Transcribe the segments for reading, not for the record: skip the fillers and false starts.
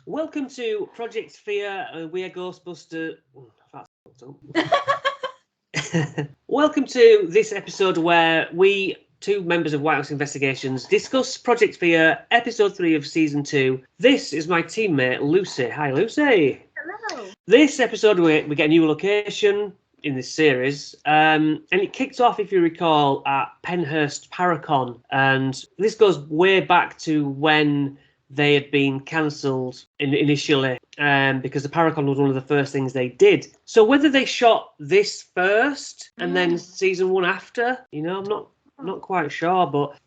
Welcome to Project Fear. We are Ghostbusters. That's fucked up. Welcome to this episode where we, two members of Whitehouse Investigations, discuss Project Fear, episode 3 of season 2. This is my teammate Lucy. Hi, Lucy. Hello. This episode we get a new location in this series, and it kicked off, if you recall, at Penhurst Paracon, and this goes way back to when they had been cancelled initially, because the Paracon was one of the first things they did. So whether they shot this first and then season 1 after, I'm not quite sure, but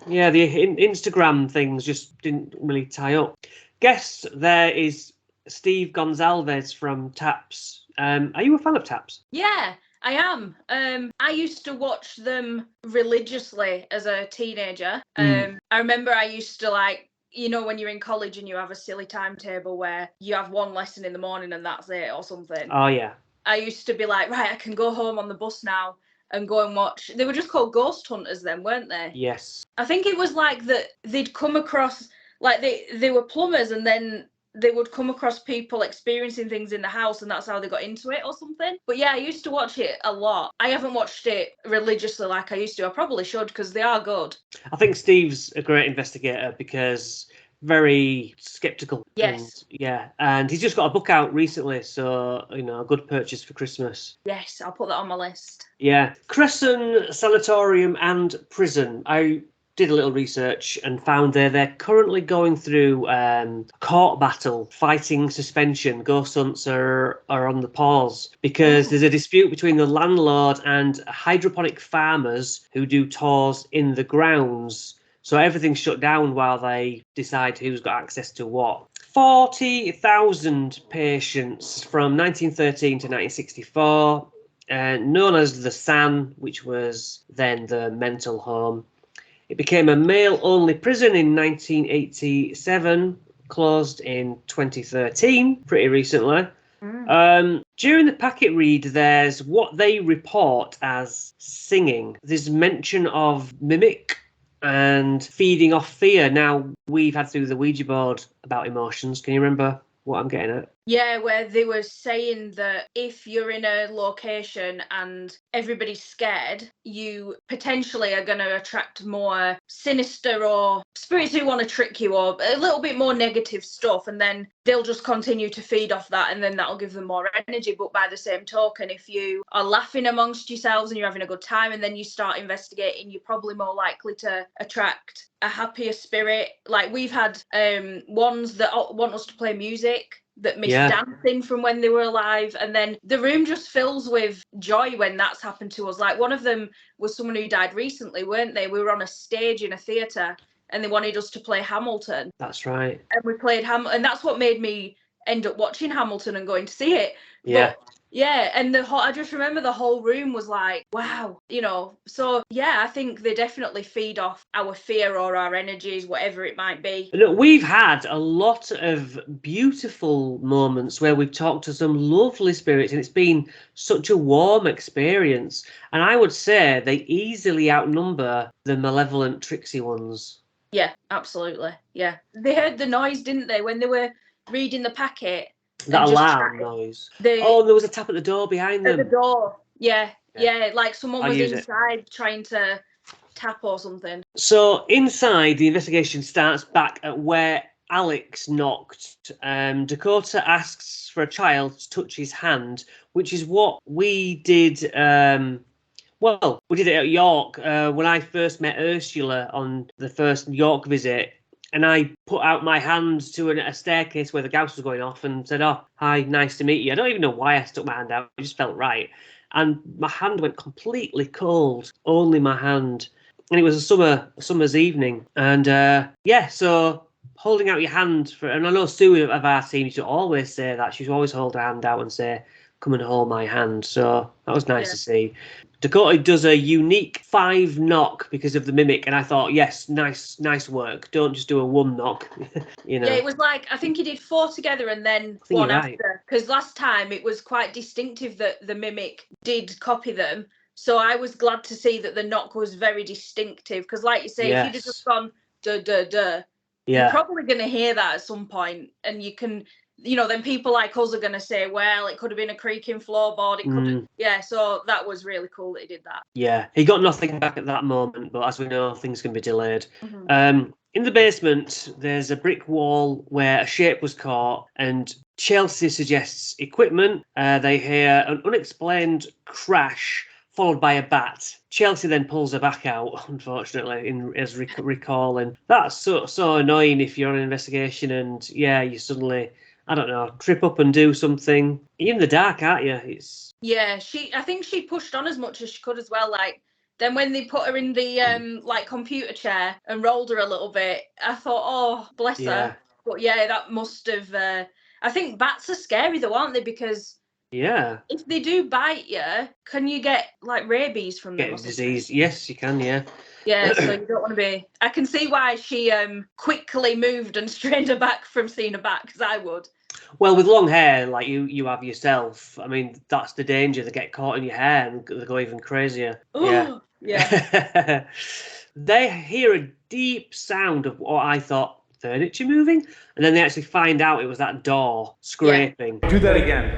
yeah, the Instagram things just didn't really tie up. Guest there is Steve Gonzalez from Taps. Are you a fan of Taps? Yeah, I am. I used to watch them religiously as a teenager. I remember I used to when you're in college and you have a silly timetable where you have one lesson in the morning and that's it or something. Oh, yeah. I used to be like, right, I can go home on the bus now and go and watch. They were just called Ghosthunters then, weren't they? Yes. I think it was like that they'd come across, like they were plumbers and then they would come across people experiencing things in the house and that's how they got into it or something. But yeah, I used to watch it a lot. I haven't watched it religiously like I used to. I probably should because they are good. I think Steve's a great investigator because very skeptical. Yes. And he's just got a book out recently, so, a good purchase for Christmas. Yes, I'll put that on my list. Yeah. Cresson Sanatorium and Prison. I did a little research and found they're currently going through a court battle fighting suspension. Ghost hunts are on the pause because there's a dispute between the landlord and hydroponic farmers who do tours in the grounds. So everything's shut down while they decide who's got access to what. 40,000 patients from 1913 to 1964, known as the SAN, which was then the mental home. It became a male-only prison in 1987, closed in 2013, pretty recently. During the packet read, there's what they report as singing. There's mention of mimic and feeding off fear. Now, we've had through the Ouija board about emotions. Can you remember what I'm getting at? Yeah, where they were saying that if you're in a location and everybody's scared, you potentially are going to attract more sinister or spirits who want to trick you or a little bit more negative stuff, and then they'll just continue to feed off that and then that'll give them more energy. But by the same token, if you are laughing amongst yourselves and you're having a good time and then you start investigating, you're probably more likely to attract a happier spirit. Like we've had ones that want us to play music that miss dancing from when they were alive, and then the room just fills with joy when that's happened to us. Like one of them was someone who died recently, weren't they? We were on a stage in a theatre and they wanted us to play Hamilton. That's right. And we played Hamilton, and that's what made me end up watching Hamilton and going to see it. Yeah. But yeah, and I just remember the whole room was like, wow, So yeah, I think they definitely feed off our fear or our energies, whatever it might be. Look, we've had a lot of beautiful moments where we've talked to some lovely spirits, and it's been such a warm experience. And I would say they easily outnumber the malevolent, tricksy ones. Yeah, absolutely. Yeah, they heard the noise, didn't they, when they were reading the packet? That alarm noise. There was a tap at the door behind them. At the door, yeah, like someone was inside trying to tap or something. So inside, the investigation starts back at where Alex knocked. Dakota asks for a child to touch his hand, which is what we did. We did it at York when I first met Ursula on the first York visit. And I put out my hand to a staircase where the ghost was going off and said, "Oh, hi, nice to meet you." I don't even know why I stuck my hand out. It just felt right. And my hand went completely cold, only my hand. And it was a summer's evening. And so holding out your hand and I know Sue of our team used to always say that. She used to always hold her hand out and say, "Come and hold my hand." So that was nice to see. Dakota does a unique 5 knock because of the mimic, and I thought, yes, nice work. Don't just do a 1 knock. Yeah, it was like, I think he did 4 together and then 1 after. Because last time it was quite distinctive that the mimic did copy them. So I was glad to see that the knock was very distinctive. Because like you say, if you'd have just gone duh, duh, duh, You're probably going to hear that at some point, and you can, then people like us are going to say, well, it could have been a creaking floorboard. It could have, yeah. So that was really cool that he did that. Yeah, he got nothing back at that moment, but as we know, things can be delayed. In the basement, there's a brick wall where a shape was caught, and Chelsea suggests equipment. They hear an unexplained crash followed by a bat. Chelsea then pulls her back out, unfortunately, as recalling. That's so annoying if you're on an investigation and, you suddenly, I don't know, trip up and do something. You're in the dark, aren't you? Yeah, I think she pushed on as much as she could as well. Like, then when they put her in the computer chair and rolled her a little bit, I thought, oh, bless her. But yeah, that must have. I think bats are scary though, aren't they? Because if they do bite you, can you get like rabies from them? Get disease? Yes, you can. Yeah. Yeah, so you don't want to be. I can see why she quickly moved and strained her back from seeing a bat, because I would. Well, with long hair like you have yourself, I mean, that's the danger. They get caught in your hair and they go even crazier. Yeah. They hear a deep sound of what I thought furniture moving, and then they actually find out it was that door scraping. Do that again.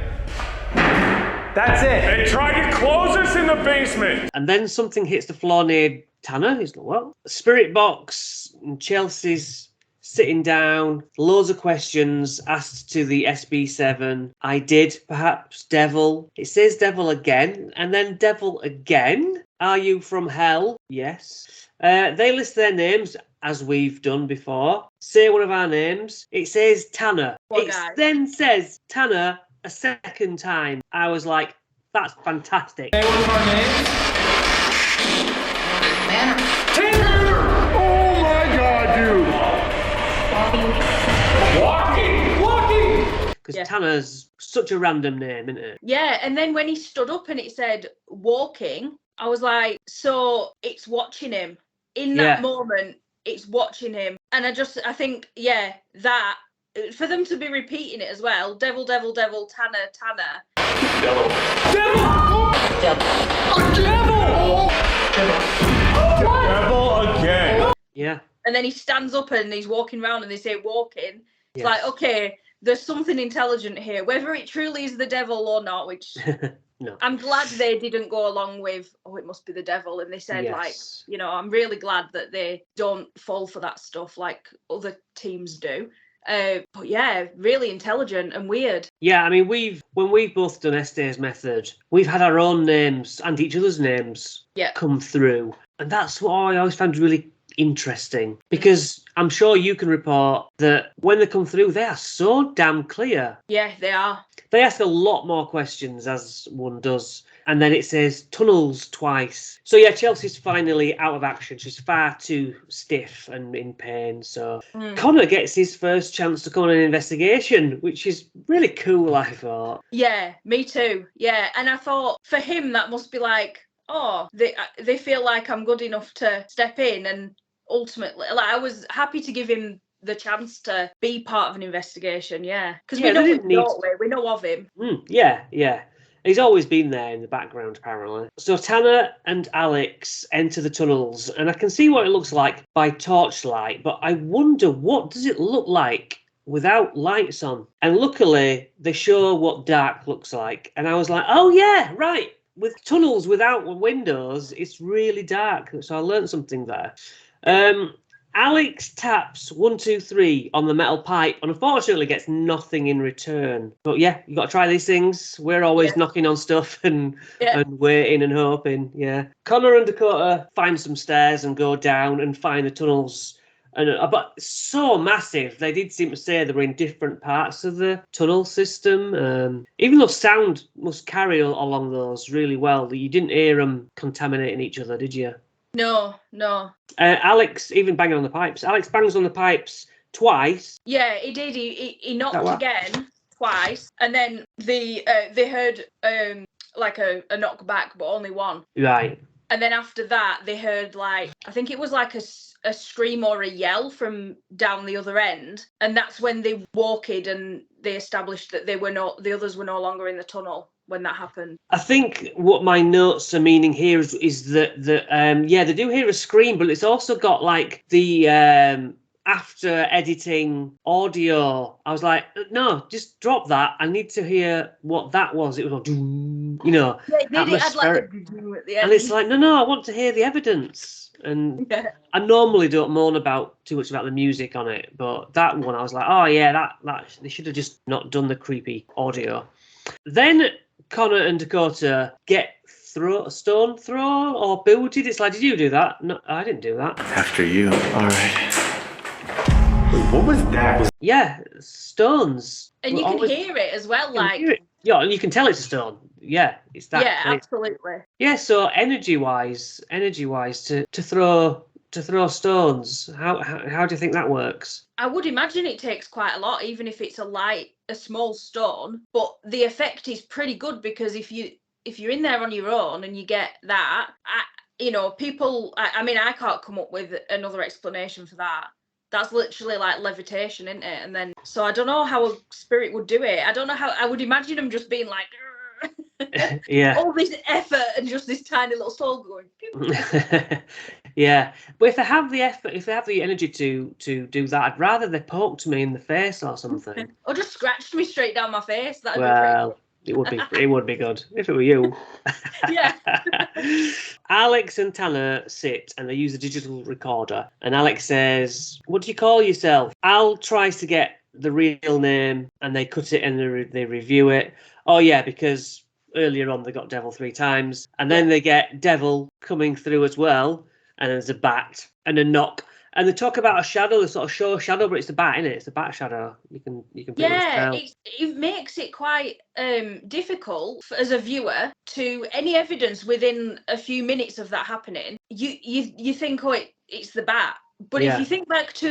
That's it. They tried to close us in the basement. And then something hits the floor near Tanner. He's like, what? Spirit box, and Chelsea's sitting down, loads of questions asked to the SB7. I did, perhaps, devil. It says devil again, and then devil again. Are you from hell? Yes. They list their names, as we've done before. Say one of our names. It says Tanner. Then says Tanner a second time. I was like, that's fantastic. Say one of our names. Tanner! Oh my God, dude! Walking! Because Tanner's such a random name, isn't it? Yeah, and then when he stood up and it said walking, I was like, so it's watching him. In that moment, it's watching him. And I think, that, for them to be repeating it as well, devil, devil, devil, Tanner, Tanner. Devil! Devil! Devil! Devil again. Yeah. And then he stands up and he's walking around and they say walking. It's like, okay, there's something intelligent here. Whether it truly is the devil or not, which no. I'm glad they didn't go along with, it must be the devil. And they said, I'm really glad that they don't fall for that stuff like other teams do. But yeah, really intelligent and weird. Yeah, I mean, when we've both done Estes method, we've had our own names and each other's names come through. And that's what I always found really interesting, because I'm sure you can report that when they come through, they are so damn clear. Yeah, they are. They ask a lot more questions, as one does. And then it says tunnels twice. So yeah, Chelsea's finally out of action. She's far too stiff and in pain. So Connor gets his first chance to come on an investigation, which is really cool, I thought. Yeah, me too. Yeah, and I thought for him that must be like, they feel like I'm good enough to step in, and ultimately, like, I was happy to give him the chance to be part of an investigation. Because we know we know of him. Yeah. He's always been there in the background, apparently. So Tanner and Alex enter the tunnels, and I can see what it looks like by torchlight, but I wonder, what does it look like without lights on? And luckily, they show what dark looks like. And I was like, oh yeah, right. With tunnels without windows, it's really dark. So I learned something there. Alex taps 1, 2, 3 on the metal pipe and unfortunately gets nothing in return. But yeah, you got to try these things. We're always knocking on stuff and waiting and hoping. Yeah. Connor and Dakota find some stairs and go down and find the tunnels. But so massive, they did seem to say they were in different parts of the tunnel system. Even though sound must carry along those really well, that you didn't hear them contaminating each other, did you? No. Alex even banging on the pipes. Alex bangs on the pipes twice. Yeah, he did. He knocked again twice, and then they heard like a knock back, but only one. Right. And then after that, they heard I think it was like a scream or a yell from down the other end, and that's when they walked and they established that the others were no longer in the tunnel when that happened. I think what my notes are meaning here is that they do hear a scream, but it's also got like the after editing audio, I was like, no, just drop that. I need to hear what that was. It was like, you know, Yeah, it did. It had like atmospheric. at the end. And it's like, no, I want to hear the evidence. And I normally don't moan about too much about the music on it, but that one I was like, oh yeah, that they should have just not done the creepy audio. Then Connor and Dakota get stone thrown or builded. It's like, did you do that? No, I didn't do that. After you. All right. Wait, what was that? Yeah, stones. And you can hear it as well, like. Yeah, and you can tell it's a stone. Yeah, it's that. Yeah, absolutely. Yeah, so energy wise, to throw stones. How do you think that works? I would imagine it takes quite a lot, even if it's a small stone. But the effect is pretty good, because if you're in there on your own and you get that, people. I mean, I can't come up with another explanation for that. That's literally like levitation, isn't it? And then, so I don't know how a spirit would do it. I don't know how. I would imagine them just being like, yeah, all this effort and just this tiny little soul going. Yeah, but if they have the effort, if they have the energy to do that, I'd rather they poked me in the face or something. Or just scratched me straight down my face. That'd be pretty it would be good if it were you. Yeah. Alex and Tanner sit and they use a digital recorder, and Alex says, "What do you call yourself?" Al tries to get the real name, and they cut it and they review it. Oh yeah, because earlier on they got Devil 3 times, and then they get Devil coming through as well, and there's a bat and a knock. And they talk about a shadow, they sort of show a shadow, but it's the bat, innit? It's the bat shadow. You can pretty much tell. It makes it quite difficult as a viewer to any evidence within a few minutes of that happening. You think, oh, it's the bat. But if you think back to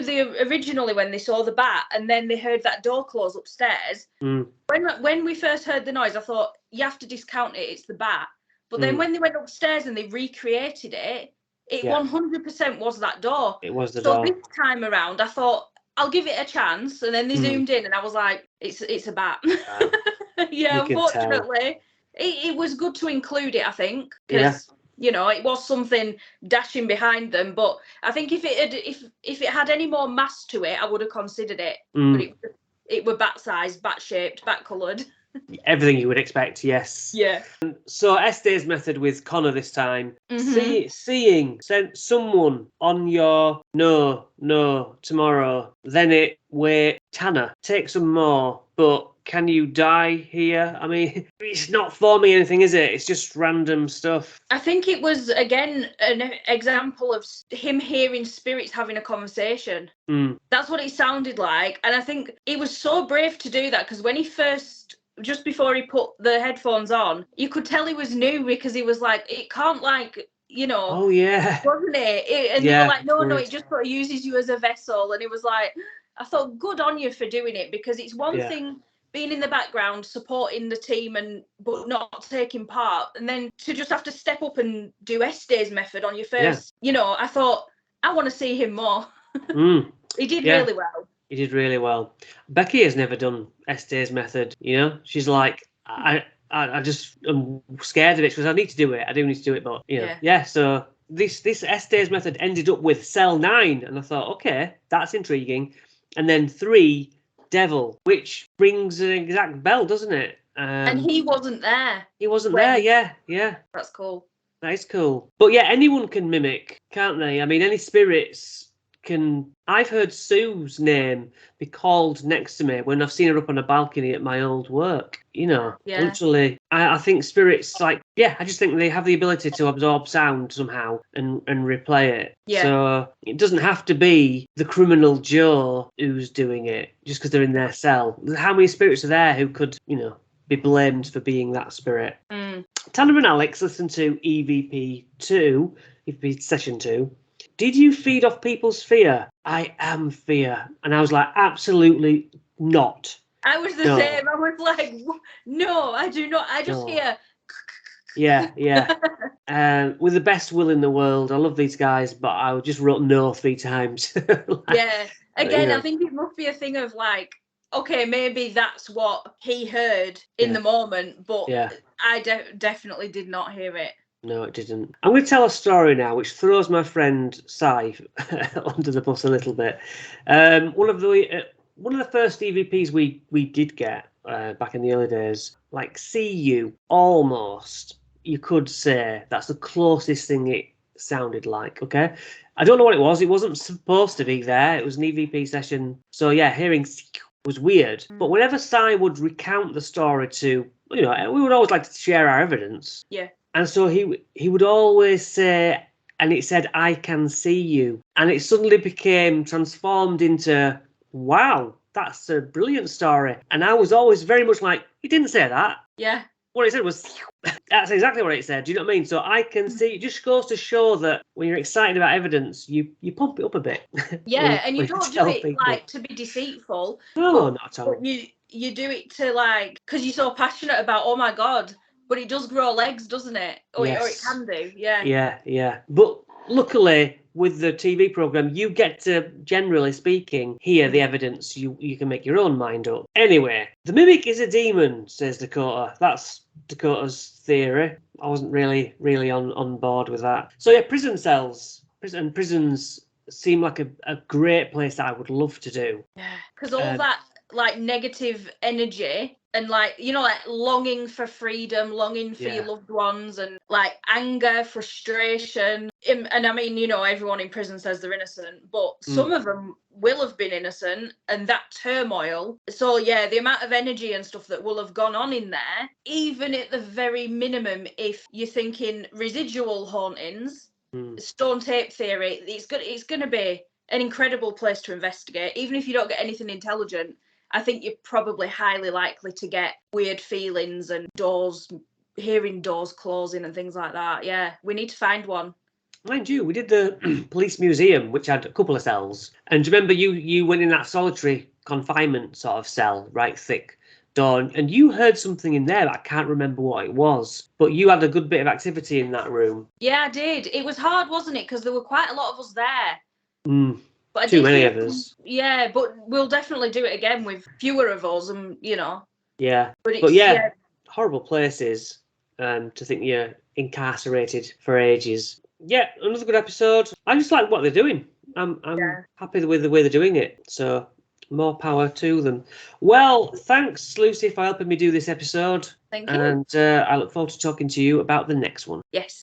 originally when they saw the bat and then they heard that door close upstairs, when we first heard the noise, I thought, you have to discount it, it's the bat. But then when they went upstairs and they recreated it, it 100% was that door. It was the door. So this time around, I thought, I'll give it a chance. And then they zoomed in and I was like, it's a bat. Yeah, unfortunately, it was good to include it, I think. Because, it was something dashing behind them. But I think if it had any more mass to it, I would have considered it. But it were bat-sized, bat-shaped, bat-coloured. Everything you would expect, yes. Yeah. So Esther's method with Connor this time, seeing someone on your no tomorrow, then wait, Tanner, take some more, but can you die here? I mean, it's not forming anything, is it? It's just random stuff. I think it was, again, an example of him hearing spirits having a conversation. That's what it sounded like. And I think he was so brave to do that, because when he just before he put the headphones on, you could tell he was new, because he was like, it can't oh yeah, wasn't it? And they were like, no, it just sort of uses you as a vessel. And it was like, I thought, good on you for doing it, because it's one thing being in the background, supporting the team, but not taking part, and then to just have to step up and do Esther's method on your first, I thought, I want to see him more. He did really well. He did really well. Becky has never done Esther's method, She's like, I'm scared of it, because I need to do it. I do need to do it, but, so this Esther's method ended up with cell 9, and I thought, okay, that's intriguing. And then 3, Devil, which rings an exact bell, doesn't it? And he wasn't there. He wasn't there, yeah. That's cool. That is cool. But yeah, anyone can mimic, can't they? I mean, any spirits can. I've heard Sue's name be called next to me when I've seen her up on a balcony at my old work. Literally. I think spirits, I just think they have the ability to absorb sound somehow and replay it. Yeah. So it doesn't have to be the criminal Joe who's doing it just because they're in their cell. How many spirits are there who could, be blamed for being that spirit? Tanner and Alex listened to EVP session 2. Did you feed off people's fear? I am fear. And I was like, absolutely not. I was the same. I was like, no, I do not. I just hear. Yeah. With the best will in the world. I love these guys, but I just wrote no 3 times. Again, I think it must be a thing of like, okay, maybe that's what he heard in the moment, but I definitely did not hear it. No, it didn't. I'm going to tell a story now, which throws my friend Si under the bus a little bit. One of the first EVPs we did get back in the early days, like see you, almost. You could say that's the closest thing it sounded like. Okay, I don't know what it was. It wasn't supposed to be there. It was an EVP session. So yeah, hearing was weird. But whenever Si would recount the story to, we would always like to share our evidence. Yeah. And so he would always say, and it said, "I can see you," and it suddenly became transformed into, "Wow, that's a brilliant story." And I was always very much like, "He didn't say that." Yeah. What it said was, that's exactly what it said. Do you know what I mean? So I can see. It just goes to show that when you're excited about evidence, you pump it up a bit. Yeah, and you when don't do tell it people. like to be deceitful. No, not at all. But you do it to like, because you're so passionate about, oh my God, but it does grow legs, doesn't it? Or it Yes. can do, yeah. Yeah. But luckily, with the TV program, you get to, generally speaking, hear the evidence. You can make your own mind up. Anyway, the mimic is a demon, says Dakota. That's Dakota's theory. I wasn't really on board with that. So yeah, prison cells and prisons seem like a great place that I would love to do. Yeah, because all that like negative energy and like, like longing for freedom, longing for your loved ones, and like anger, frustration. And I mean, everyone in prison says they're innocent, but some of them will have been innocent, and that turmoil. So yeah, the amount of energy and stuff that will have gone on in there, even at the very minimum, if you're thinking residual hauntings, stone tape theory, it's gonna be an incredible place to investigate. Even if you don't get anything intelligent, I think you're probably highly likely to get weird feelings and hearing doors closing and things like that. Yeah, we need to find one. Mind you, we did the police museum, which had a couple of cells. And do you remember you went in that solitary confinement sort of cell, right, thick door, and you heard something in there, but I can't remember what it was. But you had a good bit of activity in that room. Yeah, I did. It was hard, wasn't it? Because there were quite a lot of us there. But Too many of us. Yeah, but we'll definitely do it again with fewer of us, and Yeah, but yeah, horrible places. To think you're incarcerated for ages. Yeah, another good episode. I just like what they're doing. I'm happy with the way they're doing it. So more power to them. Well, thanks, Lucy, for helping me do this episode. Thank you. And I look forward to talking to you about the next one. Yes.